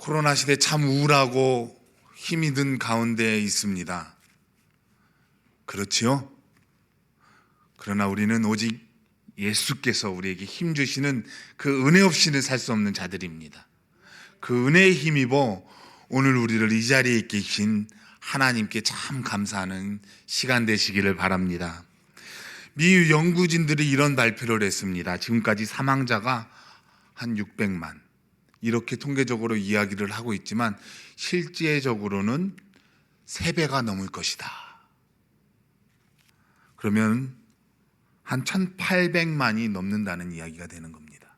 코로나 시대 참 우울하고 힘이 든 가운데 있습니다. 그렇지요? 그러나 우리는 오직 예수께서 우리에게 힘 주시는 그 은혜 없이는 살 수 없는 자들입니다. 그 은혜에 힘입어 오늘 우리를 이 자리에 있게 계신 하나님께 참 감사하는 시간 되시기를 바랍니다. 미 연구진들이 이런 발표를 했습니다. 지금까지 사망자가 한 600만 이렇게 통계적으로 이야기를 하고 있지만 실제적으로는 3배가 넘을 것이다. 그러면 한 1800만이 넘는다는 이야기가 되는 겁니다.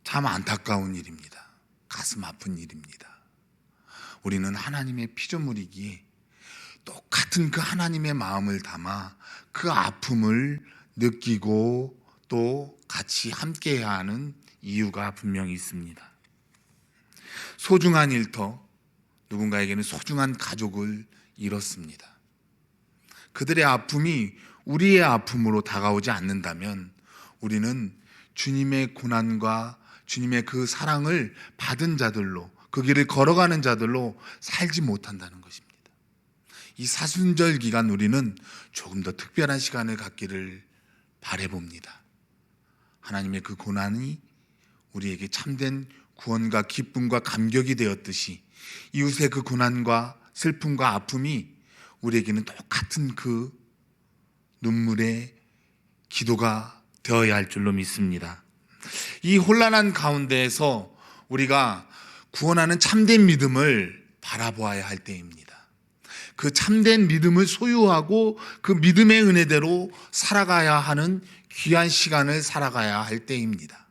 참 안타까운 일입니다. 가슴 아픈 일입니다. 우리는 하나님의 피조물이기에 똑같은 그 하나님의 마음을 담아 그 아픔을 느끼고 또 같이 함께해야 하는 이유가 분명히 있습니다. 소중한 일터, 누군가에게는 소중한 가족을 잃었습니다. 그들의 아픔이 우리의 아픔으로 다가오지 않는다면 우리는 주님의 고난과 주님의 그 사랑을 받은 자들로, 그 길을 걸어가는 자들로 살지 못한다는 것입니다. 이 사순절 기간 우리는 조금 더 특별한 시간을 갖기를 바라봅니다. 하나님의 그 고난이 우리에게 참된 구원과 기쁨과 감격이 되었듯이 이웃의 그 고난과 슬픔과 아픔이 우리에게는 똑같은 그 눈물의 기도가 되어야 할 줄로 믿습니다. 이 혼란한 가운데에서 우리가 구원하는 참된 믿음을 바라보아야 할 때입니다. 그 참된 믿음을 소유하고 그 믿음의 은혜대로 살아가야 하는 귀한 시간을 살아가야 할 때입니다.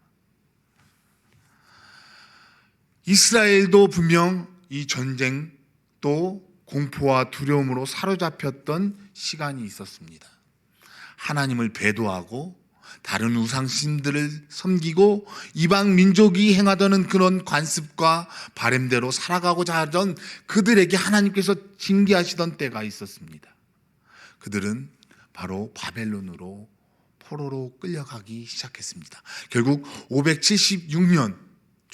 이스라엘도 분명 이 전쟁 또 공포와 두려움으로 사로잡혔던 시간이 있었습니다. 하나님을 배도하고 다른 우상신들을 섬기고 이방 민족이 행하던 그런 관습과 바램대로 살아가고자 하던 그들에게 하나님께서 징계하시던 때가 있었습니다. 그들은 바로 바벨론으로 포로로 끌려가기 시작했습니다. 결국 576년,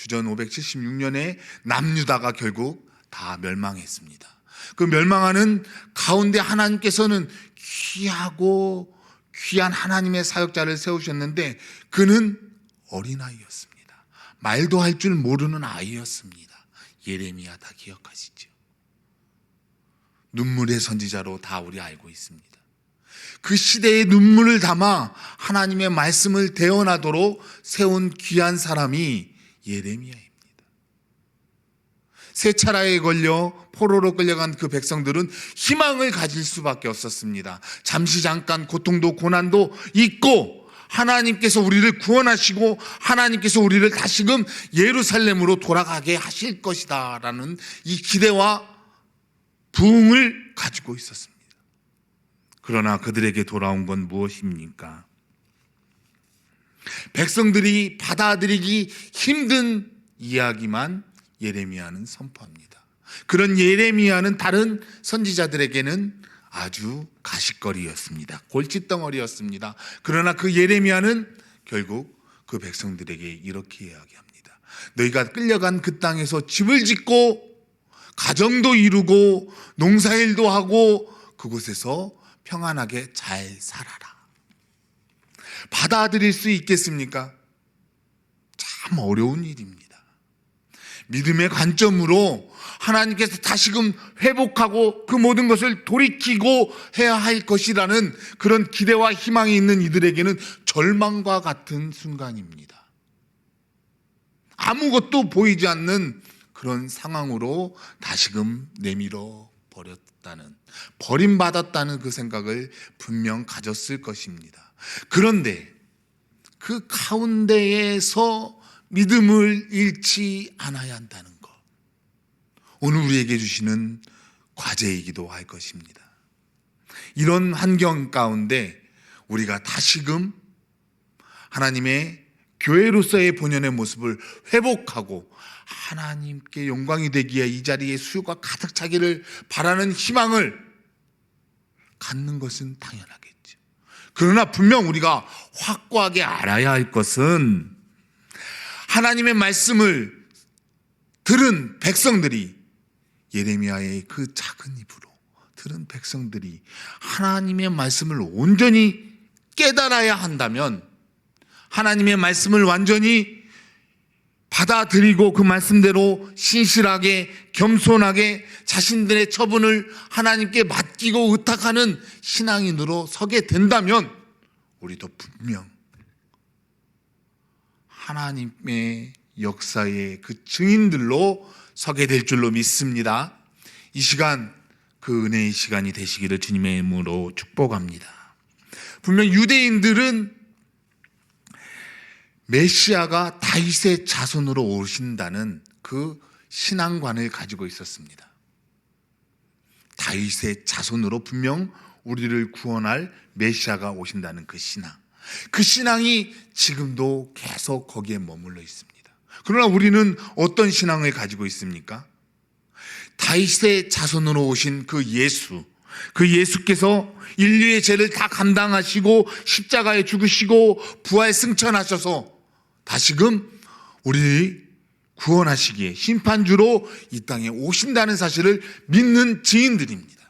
주전 576년에 남유다가 결국 다 멸망했습니다. 그 멸망하는 가운데 하나님께서는 귀하고 귀한 하나님의 사역자를 세우셨는데 그는 어린아이였습니다. 말도 할 줄 모르는 아이였습니다. 예레미야 다 기억하시죠? 눈물의 선지자로 다 우리 알고 있습니다. 그 시대의 눈물을 담아 하나님의 말씀을 대언하도록 세운 귀한 사람이 예레미야입니다. 세차라에 걸려 포로로 끌려간 그 백성들은 희망을 가질 수밖에 없었습니다. 잠시 잠깐 고통도 고난도 있고 하나님께서 우리를 구원하시고 하나님께서 우리를 다시금 예루살렘으로 돌아가게 하실 것이다 라는 이 기대와 부흥을 가지고 있었습니다. 그러나 그들에게 돌아온 건 무엇입니까? 백성들이 받아들이기 힘든 이야기만 예레미야는 선포합니다. 그런 예레미야는 다른 선지자들에게는 아주 가십거리였습니다. 골칫덩어리였습니다. 그러나 그 예레미야는 결국 그 백성들에게 이렇게 이야기합니다. 너희가 끌려간 그 땅에서 집을 짓고 가정도 이루고 농사일도 하고 그곳에서 평안하게 잘 살아라. 받아들일 수 있겠습니까? 참 어려운 일입니다. 믿음의 관점으로 하나님께서 다시금 회복하고 그 모든 것을 돌이키고 해야 할 것이라는 그런 기대와 희망이 있는 이들에게는 절망과 같은 순간입니다. 아무것도 보이지 않는 그런 상황으로 다시금 내밀어 버렸다는, 버림받았다는 그 생각을 분명 가졌을 것입니다. 그런데 그 가운데에서 믿음을 잃지 않아야 한다는 것, 오늘 우리에게 주시는 과제이기도 할 것입니다. 이런 환경 가운데 우리가 다시금 하나님의 교회로서의 본연의 모습을 회복하고 하나님께 영광이 되기에 이 자리에 수요가 가득 차기를 바라는 희망을 갖는 것은 당연하겠죠. 그러나 분명 우리가 확고하게 알아야 할 것은 하나님의 말씀을 들은 백성들이, 예레미야의 그 작은 입으로 들은 백성들이 하나님의 말씀을 온전히 깨달아야 한다면, 하나님의 말씀을 완전히 받아들이고 그 말씀대로 신실하게 겸손하게 자신들의 처분을 하나님께 맡기고 의탁하는 신앙인으로 서게 된다면, 우리도 분명 하나님의 역사의 그 증인들로 서게 될 줄로 믿습니다. 이 시간 그 은혜의 시간이 되시기를 주님의 이름으로 축복합니다. 분명 유대인들은 메시아가 다윗의 자손으로 오신다는 그 신앙관을 가지고 있었습니다. 다윗의 자손으로 분명 우리를 구원할 메시아가 오신다는 그 신앙, 그 신앙이 지금도 계속 거기에 머물러 있습니다. 그러나 우리는 어떤 신앙을 가지고 있습니까? 다윗의 자손으로 오신 그 예수, 그 예수께서 인류의 죄를 다 감당하시고 십자가에 죽으시고 부활 승천하셔서 다시금 우리를 구원하시기에 심판주로 이 땅에 오신다는 사실을 믿는 증인들입니다.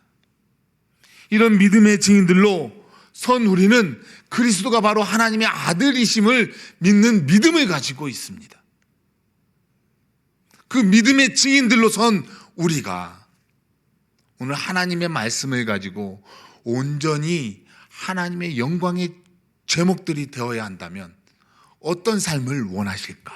이런 믿음의 증인들로 선 우리는 그리스도가 바로 하나님의 아들이심을 믿는 믿음을 가지고 있습니다. 그 믿음의 증인들로 선 우리가 오늘 하나님의 말씀을 가지고 온전히 하나님의 영광의 제목들이 되어야 한다면 어떤 삶을 원하실까?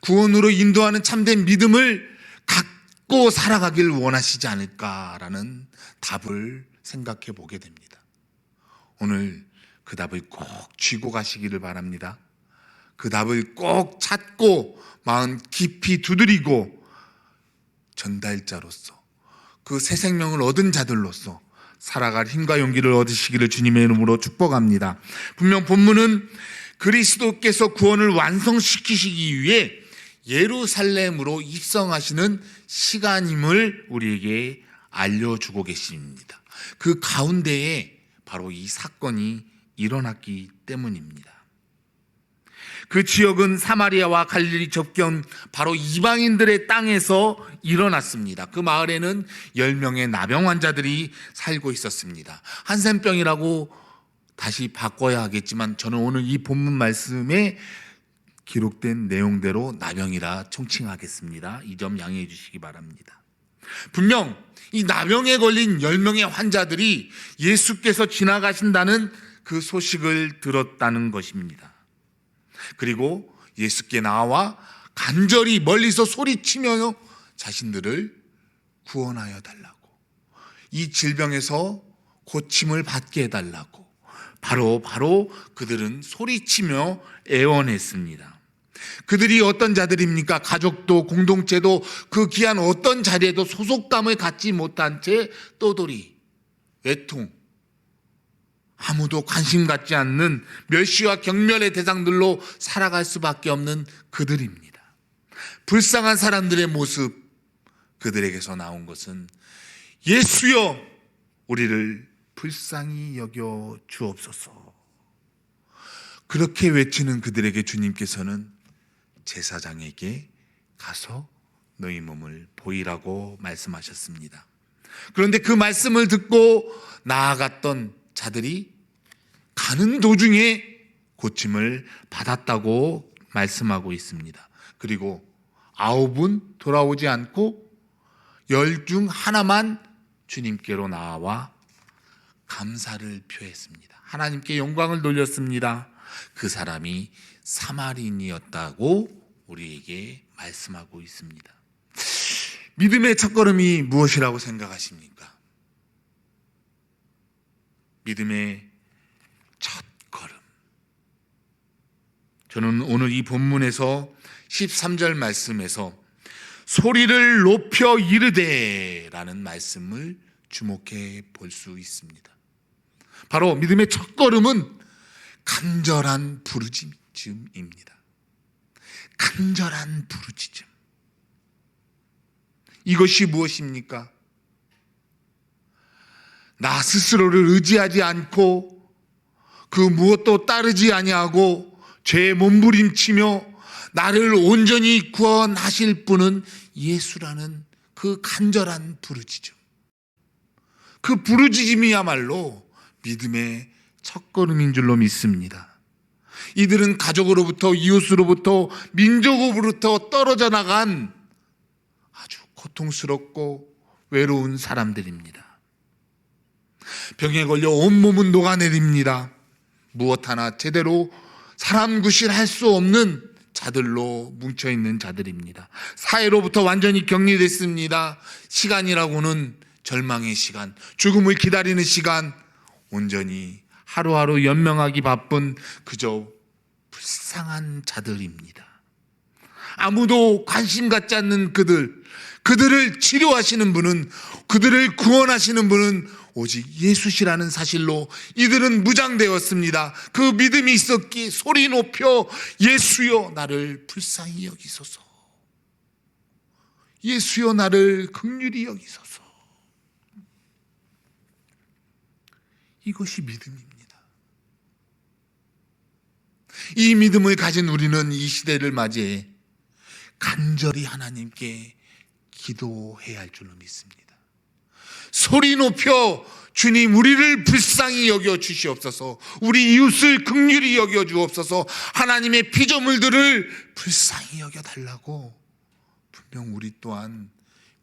구원으로 인도하는 참된 믿음을 갖고 살아가길 원하시지 않을까라는 답을 생각해 보게 됩니다. 오늘 그 답을 꼭 쥐고 가시기를 바랍니다. 그 답을 꼭 찾고 마음 깊이 두드리고 전달자로서, 그 새 생명을 얻은 자들로서 살아갈 힘과 용기를 얻으시기를 주님의 이름으로 축복합니다. 분명 본문은 그리스도께서 구원을 완성시키시기 위해 예루살렘으로 입성하시는 시간임을 우리에게 알려주고 계십니다. 그 가운데에 바로 이 사건이 일어났기 때문입니다. 그 지역은 사마리아와 갈릴리 접경 바로 이방인들의 땅에서 일어났습니다. 그 마을에는 10명의 나병 환자들이 살고 있었습니다. 한센병이라고 다시 바꿔야 하겠지만 저는 오늘 이 본문 말씀에 기록된 내용대로 나병이라 총칭하겠습니다. 이 점 양해해 주시기 바랍니다. 분명 이 나병에 걸린 10명의 환자들이 예수께서 지나가신다는 그 소식을 들었다는 것입니다. 그리고 예수께 나와 간절히 멀리서 소리치며 자신들을 구원하여 달라고, 이 질병에서 고침을 받게 해달라고 바로 그들은 소리치며 애원했습니다. 그들이 어떤 자들입니까? 가족도 공동체도 그 귀한 어떤 자리에도 소속감을 갖지 못한 채 떠돌이, 외통, 아무도 관심 갖지 않는 멸시와 경멸의 대상들로 살아갈 수밖에 없는 그들입니다. 불쌍한 사람들의 모습, 그들에게서 나온 것은 예수여 우리를 불쌍히 여겨 주옵소서. 그렇게 외치는 그들에게 주님께서는 제사장에게 가서 너희 몸을 보이라고 말씀하셨습니다. 그런데 그 말씀을 듣고 나아갔던 자들이 가는 도중에 고침을 받았다고 말씀하고 있습니다. 그리고 9은 돌아오지 않고 10 중 하나만 주님께로 나와 감사를 표했습니다. 하나님께 영광을 돌렸습니다. 그 사람이 사마리인이었다고 우리에게 말씀하고 있습니다. 믿음의 첫걸음이 무엇이라고 생각하십니까? 믿음의 첫걸음. 저는 오늘 이 본문에서 13절 말씀에서 소리를 높여 이르되 라는 말씀을 주목해 볼 수 있습니다. 바로 믿음의 첫걸음은 간절한 부르짖음입니다. 간절한 부르짖음. 이것이 무엇입니까? 나 스스로를 의지하지 않고 그 무엇도 따르지 아니하고 죄에 몸부림치며 나를 온전히 구원하실 분은 예수라는 그 간절한 부르짖음, 그 부르짖음이야말로 믿음의 첫걸음인 줄로 믿습니다. 이들은 가족으로부터, 이웃으로부터, 민족으로부터 떨어져 나간 아주 고통스럽고 외로운 사람들입니다. 병에 걸려 온몸은 녹아내립니다. 무엇 하나 제대로 사람 구실할 수 없는 자들로 뭉쳐있는 자들입니다. 사회로부터 완전히 격리됐습니다. 시간이라고는 절망의 시간, 죽음을 기다리는 시간, 온전히 하루하루 연명하기 바쁜 그저 불쌍한 자들입니다. 아무도 관심 갖지 않는 그들을 치료하시는 분은, 그들을 구원하시는 분은 오직 예수시라는 사실로 이들은 무장되었습니다. 그 믿음이 있었기에 소리 높여 예수여 나를 불쌍히 여기소서, 예수여 나를 긍휼히 여기소서. 이것이 믿음입니다. 이 믿음을 가진 우리는 이 시대를 맞이해 간절히 하나님께 기도해야 할 줄로 믿습니다. 소리 높여 주님 우리를 불쌍히 여겨 주시옵소서, 우리 이웃을 긍휼히 여겨 주옵소서, 하나님의 피조물들을 불쌍히 여겨 달라고 분명 우리 또한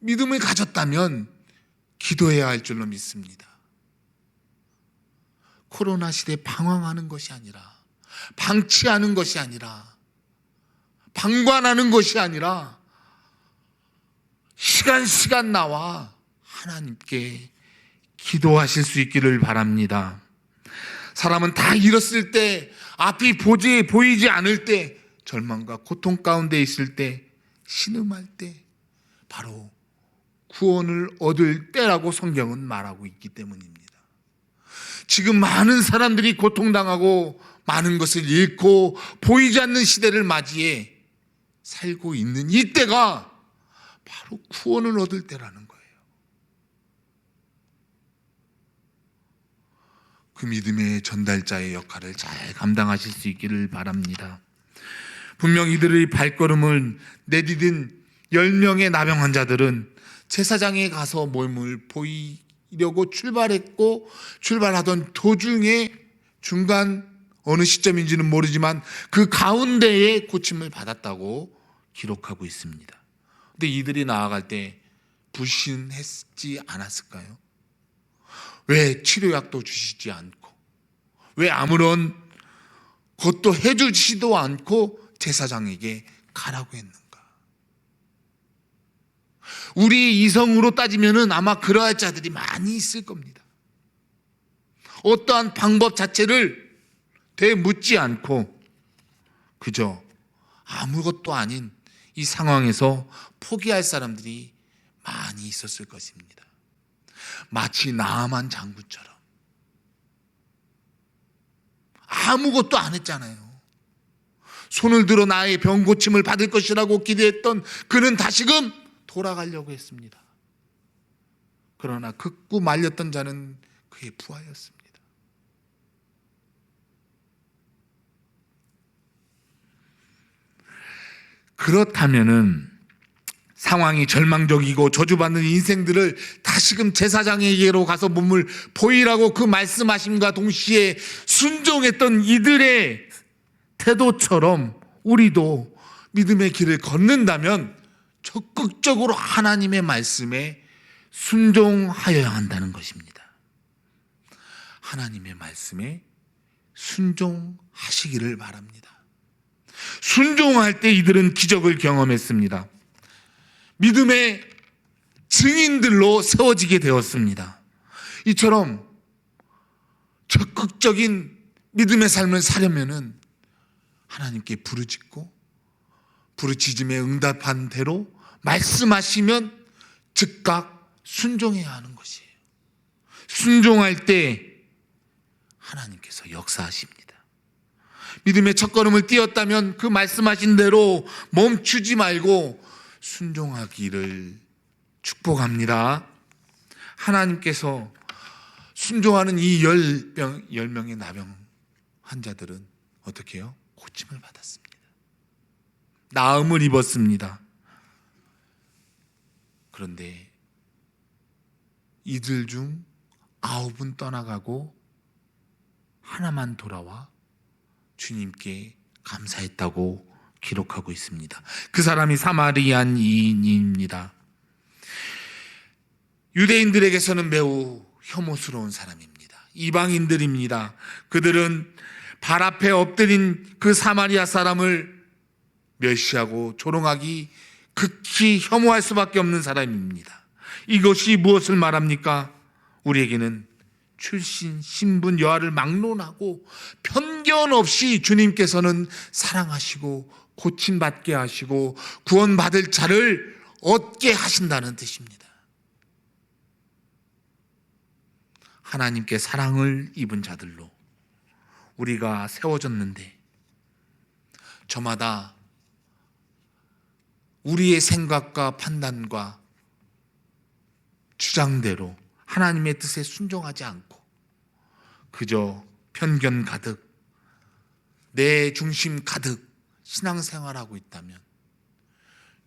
믿음을 가졌다면 기도해야 할 줄로 믿습니다. 코로나 시대에 방황하는 것이 아니라, 방치하는 것이 아니라, 방관하는 것이 아니라 시간 나와 하나님께 기도하실 수 있기를 바랍니다. 사람은 다 잃었을 때, 앞이 보이지 않을 때, 절망과 고통 가운데 있을 때, 신음할 때 바로 구원을 얻을 때라고 성경은 말하고 있기 때문입니다. 지금 많은 사람들이 고통당하고 많은 것을 잃고 보이지 않는 시대를 맞이해 살고 있는 이때가 바로 구원을 얻을 때라는 거예요. 그 믿음의 전달자의 역할을 잘 감당하실 수 있기를 바랍니다. 분명 이들의 발걸음을 내디딘 10명의 나병 환자들은 제사장에 가서 몸을 보이려고 출발했고, 출발하던 도중에 중간 어느 시점인지는 모르지만 그 가운데에 고침을 받았다고 기록하고 있습니다. 근데 이들이 나아갈 때 불신했지 않았을까요? 왜 치료약도 주시지 않고, 왜 아무런 것도 해주시지도 않고 제사장에게 가라고 했는가? 우리 이성으로 따지면은 아마 그러할 자들이 많이 있을 겁니다. 어떠한 방법 자체를 되묻지 않고 그저 아무것도 아닌 이 상황에서 포기할 사람들이 많이 있었을 것입니다. 마치 나아만 장군처럼 아무것도 안 했잖아요. 손을 들어 나의 병 고침을 받을 것이라고 기대했던 그는 다시금 돌아가려고 했습니다. 그러나 극구 말렸던 자는 그의 부하였습니다. 그렇다면은 상황이 절망적이고 저주받는 인생들을 다시금 제사장에게로 가서 몸을 보이라고 그 말씀하심과 동시에 순종했던 이들의 태도처럼 우리도 믿음의 길을 걷는다면 적극적으로 하나님의 말씀에 순종하여야 한다는 것입니다. 하나님의 말씀에 순종하시기를 바랍니다. 순종할 때 이들은 기적을 경험했습니다. 믿음의 증인들로 세워지게 되었습니다. 이처럼 적극적인 믿음의 삶을 사려면은 하나님께 부르짖고 부르짖음에 응답한 대로 말씀하시면 즉각 순종해야 하는 것이에요. 순종할 때 하나님께서 역사하십니다. 믿음의 첫걸음을 띄었다면 그 말씀하신 대로 멈추지 말고 순종하기를 축복합니다. 하나님께서 순종하는 이 10명의 나병 환자들은 어떻게 해요? 고침을 받았습니다. 나음을 입었습니다. 그런데 이들 중 9은 떠나가고 하나만 돌아와 주님께 감사했다고 기록하고 있습니다. 그 사람이 사마리아인입니다. 유대인들에게서는 매우 혐오스러운 사람입니다. 이방인들입니다. 그들은 발 앞에 엎드린 그 사마리아 사람을 멸시하고 조롱하기 극히 혐오할 수밖에 없는 사람입니다. 이것이 무엇을 말합니까? 우리에게는 출신, 신분, 여하를 막론하고 편견 없이 주님께서는 사랑하시고 고침받게 하시고 구원받을 자를 얻게 하신다는 뜻입니다. 하나님께 사랑을 입은 자들로 우리가 세워졌는데 저마다 우리의 생각과 판단과 주장대로 하나님의 뜻에 순종하지 않고 그저 편견 가득, 내 중심 가득 신앙생활하고 있다면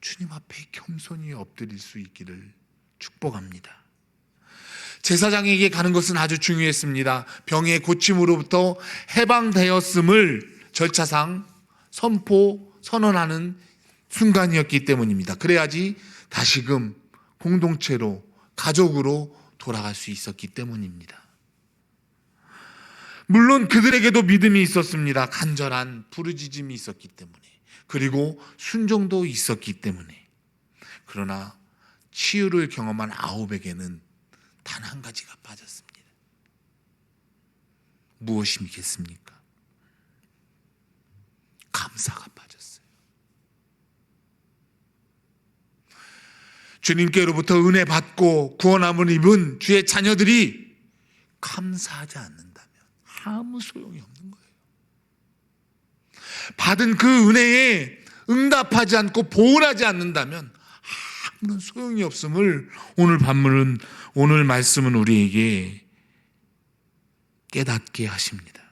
주님 앞에 겸손히 엎드릴 수 있기를 축복합니다. 제사장에게 가는 것은 아주 중요했습니다. 병의 고침으로부터 해방되었음을 절차상 선언하는 순간이었기 때문입니다. 그래야지 다시금 공동체로, 가족으로 돌아갈 수 있었기 때문입니다. 물론 그들에게도 믿음이 있었습니다. 간절한 부르짖음이 있었기 때문에, 그리고 순종도 있었기 때문에. 그러나 치유를 경험한 9에게는 단 한 가지가 빠졌습니다. 무엇이겠습니까? 감사가 빠졌어요. 주님께로부터 은혜 받고 구원함을 입은 주의 자녀들이 감사하지 않는다면 아무 소용이 없는 거예요. 받은 그 은혜에 응답하지 않고 보응하지 않는다면 아무런 소용이 없음을 오늘 말씀은 우리에게 깨닫게 하십니다.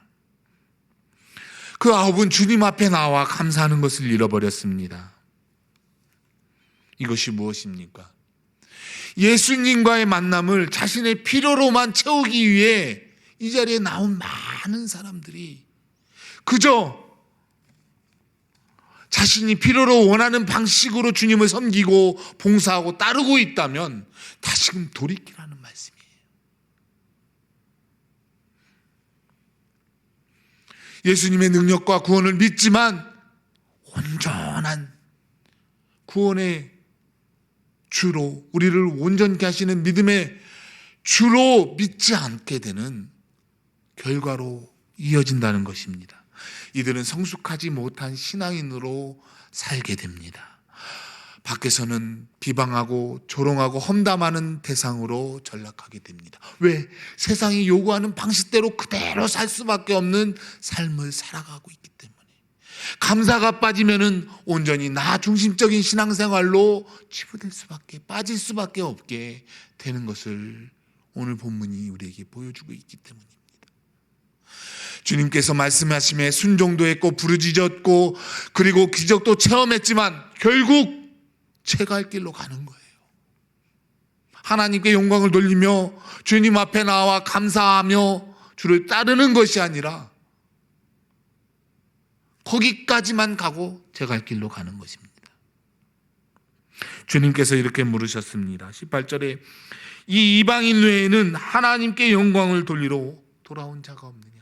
그 9은 주님 앞에 나와 감사하는 것을 잃어버렸습니다. 이것이 무엇입니까? 예수님과의 만남을 자신의 필요로만 채우기 위해 이 자리에 나온 많은 사람들이 그저 자신이 필요로 원하는 방식으로 주님을 섬기고 봉사하고 따르고 있다면 다시금 돌이키라는 말씀이에요. 예수님의 능력과 구원을 믿지만 온전한 구원의 주로, 우리를 온전케 하시는 믿음의 주로 믿지 않게 되는 결과로 이어진다는 것입니다. 이들은 성숙하지 못한 신앙인으로 살게 됩니다. 밖에서는 비방하고 조롱하고 험담하는 대상으로 전락하게 됩니다. 왜? 세상이 요구하는 방식대로 그대로 살 수밖에 없는 삶을 살아가고 있기 때문에. 감사가 빠지면은 온전히 나 중심적인 신앙생활로 치부될 수밖에, 빠질 수밖에 없게 되는 것을 오늘 본문이 우리에게 보여주고 있기 때문입니다. 주님께서 말씀하심에 순종도 했고 부르짖었고 그리고 기적도 체험했지만 결국 채갈 길로 가는 거예요. 하나님께 영광을 돌리며 주님 앞에 나와 감사하며 주를 따르는 것이 아니라 거기까지만 가고 채갈 길로 가는 것입니다. 주님께서 이렇게 물으셨습니다. 18절에 이 이방인 외에는 하나님께 영광을 돌리러 돌아온 자가 없느냐?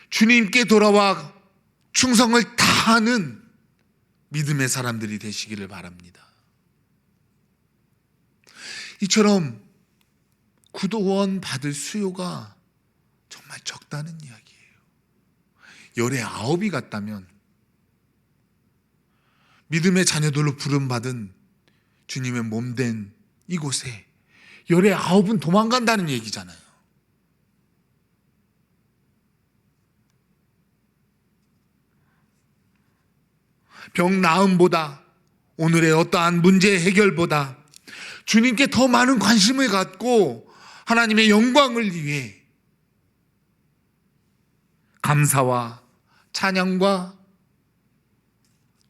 주님께 돌아와 충성을 다하는 믿음의 사람들이 되시기를 바랍니다. 이처럼 구원 받을 수요가 정말 적다는 이야기예요. 열의 9이 같다면 믿음의 자녀들로 부름받은 주님의 몸된 이곳에 열의 9은 도망간다는 얘기잖아요. 병 나음보다, 오늘의 어떠한 문제 해결보다 주님께 더 많은 관심을 갖고 하나님의 영광을 위해 감사와 찬양과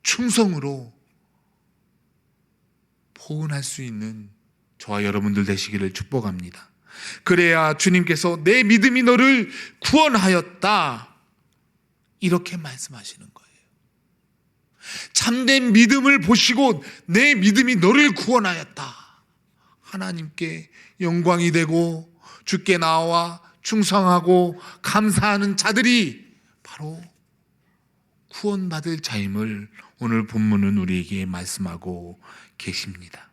충성으로 포근할 수 있는 저와 여러분들 되시기를 축복합니다. 그래야 주님께서 내 믿음이 너를 구원하였다, 이렇게 말씀하시는 거예요. 참된 믿음을 보시고 내 믿음이 너를 구원하였다, 하나님께 영광이 되고 주께 나와 충성하고 감사하는 자들이 바로 구원받을 자임을 오늘 본문은 우리에게 말씀하고 계십니다.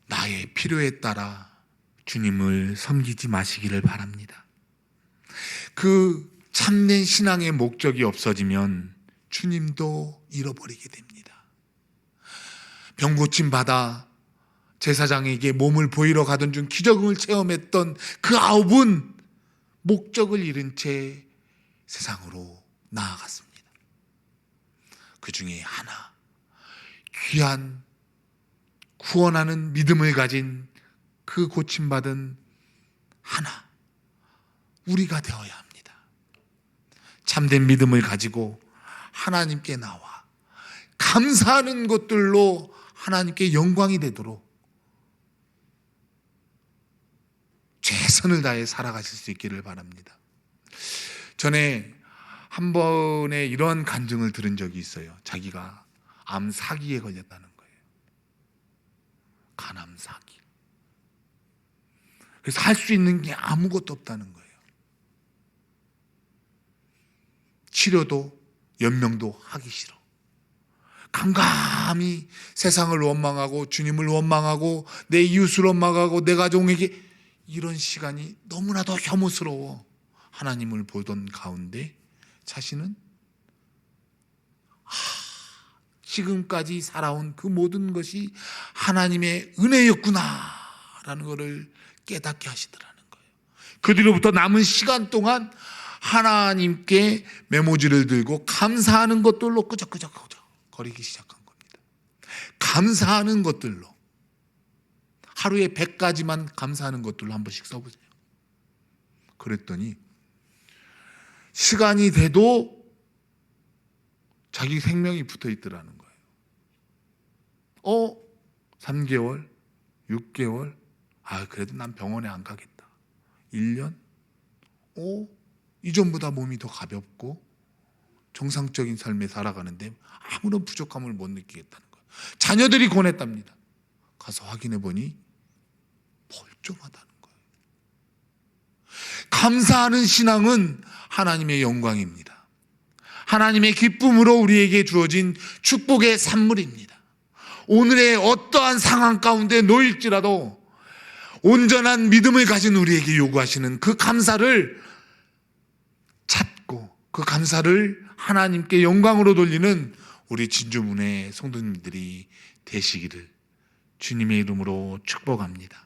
나의 필요에 따라 주님을 섬기지 마시기를 바랍니다. 그 참된 신앙의 목적이 없어지면 주님도 잃어버리게 됩니다. 병 고침 받아 제사장에게 몸을 보이러 가던 중 기적을 체험했던 그 9은 목적을 잃은 채 세상으로 나아갔습니다. 그 중에 하나, 귀한 구원하는 믿음을 가진 그 고침받은 하나, 우리가 되어야 합니다. 참된 믿음을 가지고 하나님께 나와 감사하는 것들로 하나님께 영광이 되도록 최선을 다해 살아가실 수 있기를 바랍니다. 전에 한 번에 이런 간증을 들은 적이 있어요. 자기가 암 사기에 걸렸다는 거예요. 간암 사기. 그래서 할 수 있는 게 아무것도 없다는 거예요. 치료도 연명도 하기 싫어. 깜깜이 세상을 원망하고 주님을 원망하고 내 이웃을 원망하고 내 가족에게, 이런 시간이 너무나도 혐오스러워 하나님을 보던 가운데 자신은 지금까지 살아온 그 모든 것이 하나님의 은혜였구나라는 것을 깨닫게 하시더라는 거예요. 그 뒤로부터 남은 시간 동안 하나님께 메모지를 들고 감사하는 것들로 끄적끄적 거리기 시작한 겁니다. 감사하는 것들로, 하루에 100가지만 감사하는 것들로 한 번씩 써보세요. 그랬더니 시간이 돼도 자기 생명이 붙어 있더라는 거예요. 3개월, 6개월, 그래도 난 병원에 안 가겠다. 1년, 이전보다 몸이 더 가볍고 정상적인 삶에 살아가는데 아무런 부족함을 못 느끼겠다는 거예요. 자녀들이 권했답니다. 가서 확인해 보니 멀쩡하다는 거예요. 감사하는 신앙은 하나님의 영광입니다. 하나님의 기쁨으로 우리에게 주어진 축복의 산물입니다. 오늘의 어떠한 상황 가운데 놓일지라도 온전한 믿음을 가진 우리에게 요구하시는 그 감사를 찾고 그 감사를 하나님께 영광으로 돌리는 우리 진주문의 성도님들이 되시기를 주님의 이름으로 축복합니다.